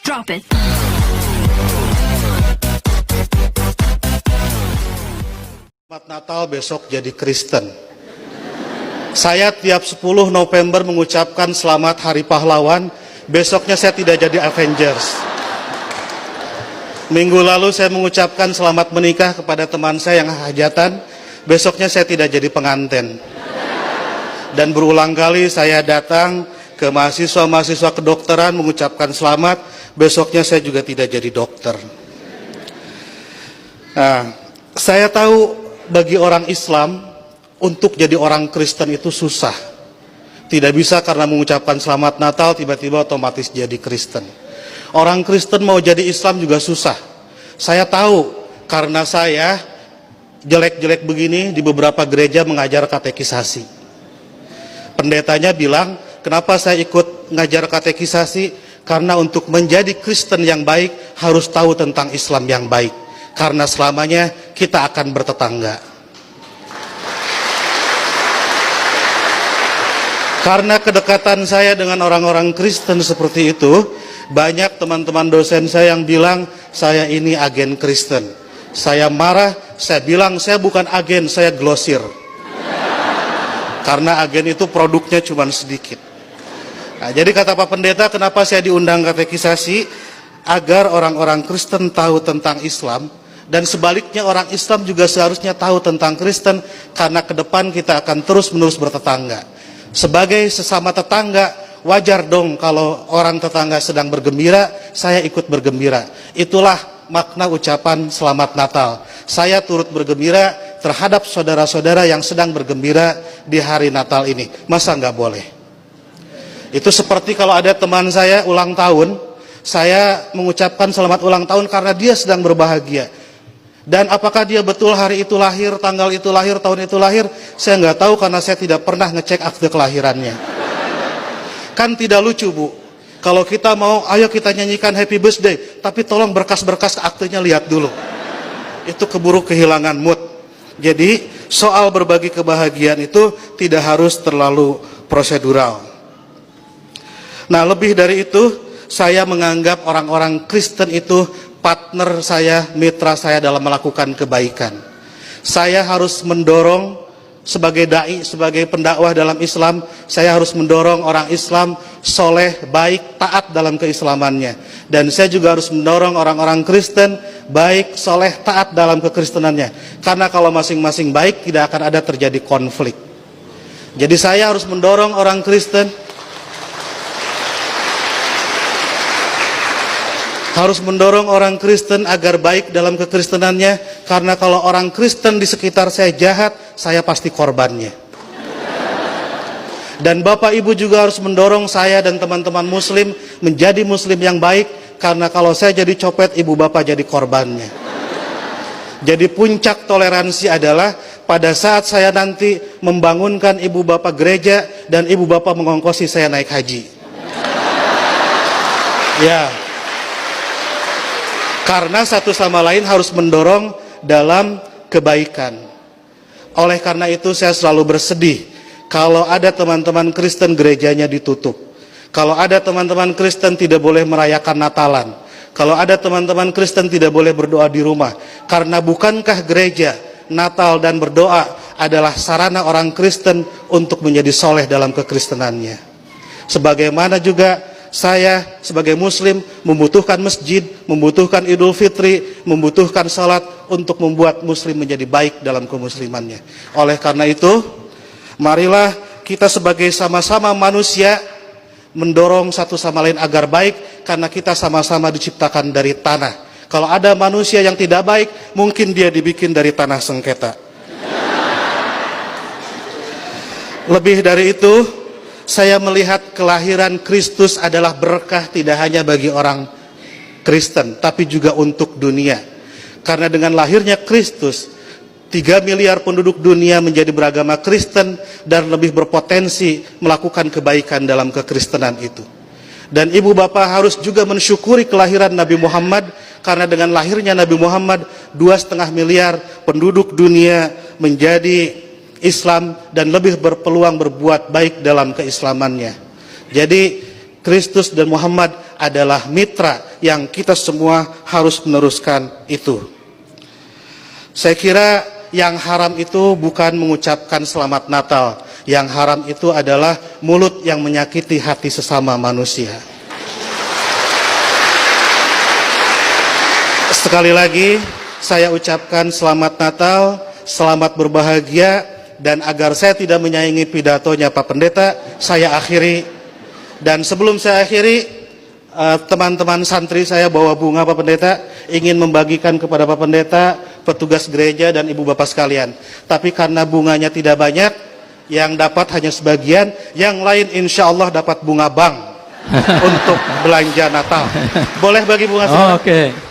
Drop it. Selamat Natal, besok jadi Kristen. Saya tiap 10 November mengucapkan selamat Hari Pahlawan, besoknya saya tidak jadi Avengers. Minggu lalu saya mengucapkan selamat menikah kepada teman saya yang hajatan, besoknya saya tidak jadi pengantin. Dan berulang kali saya datang ke mahasiswa-mahasiswa kedokteran mengucapkan selamat, besoknya saya juga tidak jadi dokter. Nah, saya tahu bagi orang Islam untuk jadi orang Kristen itu susah. Tidak bisa karena mengucapkan selamat Natal tiba-tiba otomatis jadi Kristen. Orang Kristen mau jadi Islam juga susah. Saya tahu karena saya jelek-jelek begini di beberapa gereja mengajar katekisasi. Pendetanya bilang, kenapa saya ikut ngajar katekisasi? Karena untuk menjadi Kristen yang baik harus tahu tentang Islam yang baik. Karena selamanya kita akan bertetangga. Karena kedekatan saya dengan orang-orang Kristen seperti itu, banyak teman-teman dosen saya yang bilang, saya ini agen Kristen. Saya marah, saya bilang, saya bukan agen, saya glosir. Karena agen itu produknya cuma sedikit. Nah, jadi kata Pak Pendeta, kenapa saya diundang katekisasi? Agar orang-orang Kristen tahu tentang Islam, dan sebaliknya orang Islam juga seharusnya tahu tentang Kristen, karena ke depan kita akan terus-menerus bertetangga. Sebagai sesama tetangga, wajar dong kalau orang tetangga sedang bergembira, saya ikut bergembira. Itulah makna ucapan Selamat Natal. Saya turut bergembira terhadap saudara-saudara yang sedang bergembira di hari Natal ini. Masa nggak boleh? Itu seperti kalau ada teman saya ulang tahun, saya mengucapkan selamat ulang tahun karena dia sedang berbahagia. Dan apakah dia betul hari itu lahir, tanggal itu lahir, tahun itu lahir, saya nggak tahu karena saya tidak pernah ngecek akte kelahirannya. Kan tidak lucu, Bu. Kalau kita mau, ayo kita nyanyikan happy birthday, tapi tolong berkas-berkas aktenya lihat dulu. Itu keburu kehilangan mood. Jadi soal berbagi kebahagiaan itu tidak harus terlalu prosedural. Nah, lebih dari itu, saya menganggap orang-orang Kristen itu partner saya, mitra saya dalam melakukan kebaikan. Saya harus mendorong sebagai dai, sebagai pendakwah dalam Islam, saya harus mendorong orang Islam soleh, baik, taat dalam keislamannya. Dan saya juga harus mendorong orang-orang Kristen baik, soleh, taat dalam kekristenannya. Karena kalau masing-masing baik, tidak akan ada terjadi konflik. Jadi saya harus mendorong orang Kristen, agar baik dalam kekristenannya, karena kalau orang Kristen di sekitar saya jahat, saya pasti korbannya. Dan Bapak Ibu juga harus mendorong saya dan teman-teman Muslim menjadi Muslim yang baik, karena kalau saya jadi copet, Ibu Bapak jadi korbannya. Jadi puncak toleransi adalah pada saat saya nanti membangunkan Ibu Bapak gereja dan Ibu Bapak mengongkosi saya naik haji. Ya. Karena satu sama lain harus mendorong dalam kebaikan. Oleh karena itu saya selalu bersedih kalau ada teman-teman Kristen gerejanya ditutup. Kalau ada teman-teman Kristen tidak boleh merayakan Natalan. Kalau ada teman-teman Kristen tidak boleh berdoa di rumah. Karena bukankah gereja, Natal dan berdoa adalah sarana orang Kristen untuk menjadi soleh dalam kekristenannya. Sebagaimana juga saya sebagai Muslim membutuhkan masjid, membutuhkan Idul Fitri, membutuhkan salat untuk membuat Muslim menjadi baik dalam kemuslimannya. Oleh karena itu, marilah kita sebagai sama-sama manusia mendorong satu sama lain agar baik, karena kita sama-sama diciptakan dari tanah. Kalau ada manusia yang tidak baik, mungkin dia dibikin dari tanah sengketa. Lebih dari itu, saya melihat kelahiran Kristus adalah berkah tidak hanya bagi orang Kristen, tapi juga untuk dunia. Karena dengan lahirnya Kristus, 3 miliar penduduk dunia menjadi beragama Kristen dan lebih berpotensi melakukan kebaikan dalam kekristenan itu. Dan Ibu Bapak harus juga mensyukuri kelahiran Nabi Muhammad, karena dengan lahirnya Nabi Muhammad, 2,5 miliar penduduk dunia menjadi Islam dan lebih berpeluang berbuat baik dalam keislamannya. Jadi Kristus dan Muhammad adalah mitra yang kita semua harus meneruskan itu. Saya kira yang haram itu bukan mengucapkan selamat Natal. Yang haram itu adalah mulut yang menyakiti hati sesama manusia. Sekali lagi saya ucapkan selamat Natal, selamat berbahagia, dan agar saya tidak menyaingi pidatonya Pak Pendeta, saya akhiri. Dan sebelum saya akhiri, teman-teman santri saya bawa bunga Pak Pendeta, ingin membagikan kepada Pak Pendeta, petugas gereja dan ibu bapak sekalian. Tapi karena bunganya tidak banyak, yang dapat hanya sebagian, yang lain insya Allah dapat bunga bank untuk belanja Natal. Boleh bagi bunga? Oke.